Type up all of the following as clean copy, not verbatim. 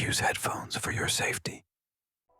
use headphones for your safety.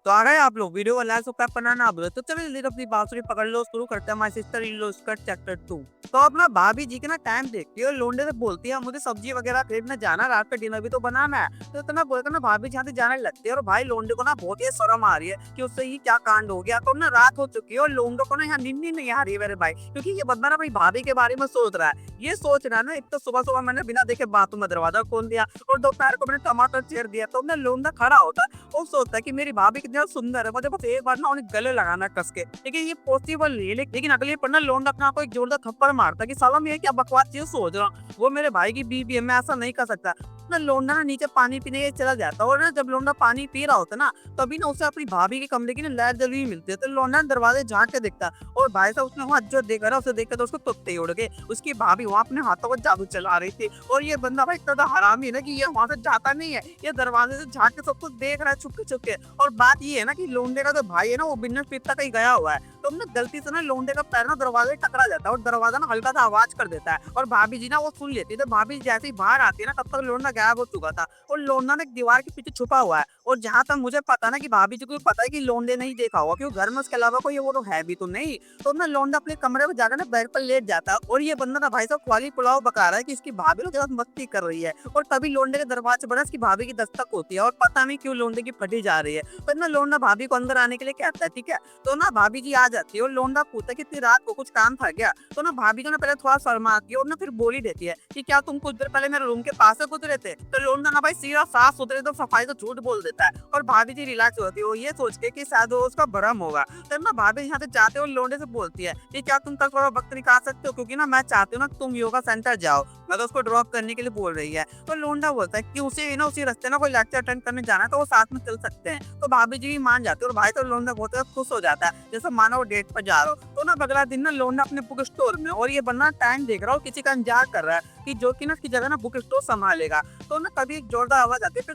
तो आ गए आप लोग वीडियो को लाइक सब्सक्राइब करना ना भूलो। तो चलिए जल्दी अपनी बांसुरी पकड़ लो, शुरू करते हैं my sister in law skirt chapter 2। तो अपना भाभी जी के ना टाइम देखती है और लोंडे से बोलती है मुझे सब्जी वगैरह खरीदने जाना, रात का डिनर भी तो बनाना है। तो इतना बोलकर ना भाभी जी यहाँ से जाने लगती है और भाई लोंडे को ना बहुत ही शर्म आ रही है कि उससे ये क्या कांड हो गया। तो ना रात हो चुकी है और लोंडे को ना यहाँ नींद नहीं आ रही है मेरे भाई, क्योंकि ये बंदा ना भाई भाभी के बारे में सोच रहा है। ये सोच रहा है ना, एक तो सुबह सुबह मैंने बिना देखे बाथरूम में दरवाजा खोल दिया और दोपहर को मैंने टमाटर चीर दिया। तो अपना लोंडा खड़ा होता है और सोचता है कि मेरी भाभी कितनी सुंदर है, मुझे बस एक बार ना उन्हें गले लगाना कस के। लेकिन ये पॉसिबल नहीं है। लेकिन अगले पर ना लोंडा अपने आप को एक जोरदार थप्पड़ मारता है कि साला मैं क्या बकवास चीज सोच रहा हूँ, वो मेरे भाई की बीवी है, मैं ऐसा नहीं कर सकता। ना लोंडा ना नीचे पानी पीने के लिए चला जाता है और ना जब लोंडा पानी पी रहा होता ना तभी ना उसे अपनी भाभी के कमरे की ना लाइट जली हुई मिलती है। तो लोंडा दरवाजे झांक के देखता है और भाई साहब उसने वहाँ जो देखा ना उसे देखकर तो उसको तुत्ते उड़ गए। उसकी भाभी वहाँ अपने हाथों को जादू चला रही थी और ये बंदा भाई इतना हरामी है ना कि ये वहाँ से जाता नहीं है, ये दरवाजे से झांक के सब कुछ देख रहा है छुपके छुपके। और बात ये है ना कि लोंडे का जो भाई है ना वो बिजनेस ट्रिप तक कहीं गया हुआ है। तो ना गलती से ना लोंडे का पैर ना दरवाजे टकरा जाता है और दरवाजा ना हल्का सा आवाज कर देता है और भाभी जी ना वो सुन लेती है। तो भाभी जैसे ही बाहर आती है ना तब तक लोंडा गायब हो चुका था और लोंडा ना एक दीवार के पीछे छुपा हुआ है। और जहां तक मुझे पता ना कि भाभी जी को पता है कि लोंडे नहीं देखा होगा क्योंकि घर में उसके अलावा कोई वो तो है भी तो नहीं। तो ना लोंडा अपने कमरे में जाकर ना बेड पर लेट जाता है और ये बंदा ना भाई साहब ख्वाली पुलाव बका रहा है कि इसकी भाभी लोग ज्यादा मस्ती कर रही है। और तभी लोंडे के दरवाजे पर इसकी भाभी की दस्तक होती है और पता नहीं क्यों लोंडे की फटी जा रही है। पर ना लोंडा भाभी को अंदर आने के लिए कहता है, ठीक है। तो ना भाभी जी आ जाती है और लोंडा पूछता है कि इतनी रात को कुछ काम था क्या। तो ना भाभी को ना पहले थोड़ा शर्माती है और ना फिर बोली देती है कि क्या तुम कुछ देर पहले मेरे रूम के पास से गुजरे थे। तो लोंडा ना भाई सीधा साफ सुथरे तो सफाई तो झूठ बोल देता है और भाभी जी रिलैक्स होती है वो ये सोच के कि शायद वो उसका भरम होगा। तब ना भाभी यहाँ से जाते हो लोंडे से बोलती है कि क्या तुम कल थोड़ा वक्त निकाल सकते हो, क्योंकि ना मैं चाहती हूँ ना तुम योगा सेंटर जाओ। मैं तो उसको ड्रॉप करने के लिए बोल रही है। तो लोंडा बोलता है कि उसे ना उसी रास्ते ना कोई लेक्चर अटेंड करने जाना है तो वो साथ में चल सकते हैं। तो भाभी जी भी मान जाती है और भाई तो लोंडा बहुत ज्यादा खुश हो जाता है जैसे मानो वो डेट पर जा रहा हो। तो ना अगला दिन ना लोंडा अपने बुक स्टोर में और ये बंदा टाइम देख रहा हो किसी का इंतजार कर रहा है कि जो कि ना उसकी जगह ना बुक स्टोर संभालेगा। तो ना कभी एक जोरदार आवाज आती है,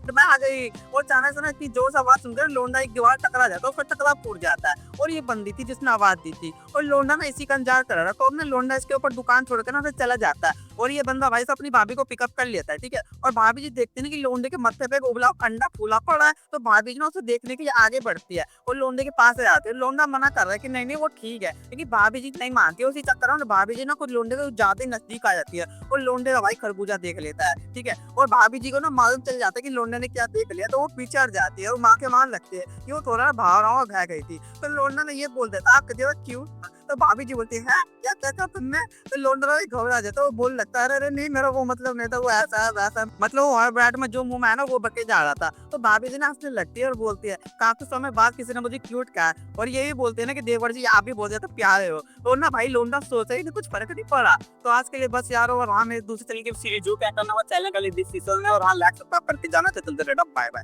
फिर मैं आ गई और अचानक से ना इतनी जोर से आवाज सुनकर लोंडा एक दीवार टकरा जाता है और फिर टकरा फूट जाता है और ये बंदी थी जिसने आवाज दी थी और लोंडा ना इसी का इंतजार कर रहा था। और ना लोंडा इसके ऊपर दुकान छोड़कर ना चला जाता है और ये बंदा भाई से अपनी भाभी को पिकअप कर लेता है, ठीक है। और भाभी जी देखते हैं कि लोंडे के मत्थे पे एक उबला अंडा फूला पड़ा है। तो भाभी जी ना उसे देखने के लिए आगे बढ़ती है और लोंडे के पास से आती है। लोंडा मना कर रहा है कि नहीं नहीं वो ठीक है, लेकिन भाभी जी नहीं मानती है। उसी चक्कर में भाभी जी ना कुछ लोंडे को ज्यादा नजदीक आ जाती है और लोंडे का भाई खरबूजा देख लेता है, ठीक है। और भाभी जी को ना मालूम चल जाता है कि लोंडे ने क्या देख लिया। तो वो पीछे हट जाती है और माँ के मान लगती है कि वो थोड़ा भाव रहा और भय गई थी। तो लोंडा ने ये बोल देता आप क्यों। तो भाभी जी बोलती है क्या कहता तुमने। तो लोंडा भाई घबरा जाता है, वो बोल लगता है अरे नहीं मेरा वो मतलब नहीं था, वो ऐसा वैसा मतलब वो हर ब्रांड में जो मुंह में है ना वो बके जा रहा था। तो भाभी जी ना हंसने लगती है और बोलती है काफी समय बाद किसी ने मुझे क्यूट कहा है। और ये भी बोलते हैं ना कि देवर जी आप भी बहुत ज्यादा प्यारे हो। और ना भाई लोंडा सोचा ही नहीं, कुछ फर्क नहीं पड़ा। तो आज के लिए बस यार, और हाँ मेरे दूसरे तरीके की सीरीज जो क्या करना वो चैनल का लिए और हाँ लाइक करके जाना, तो बाय बाय।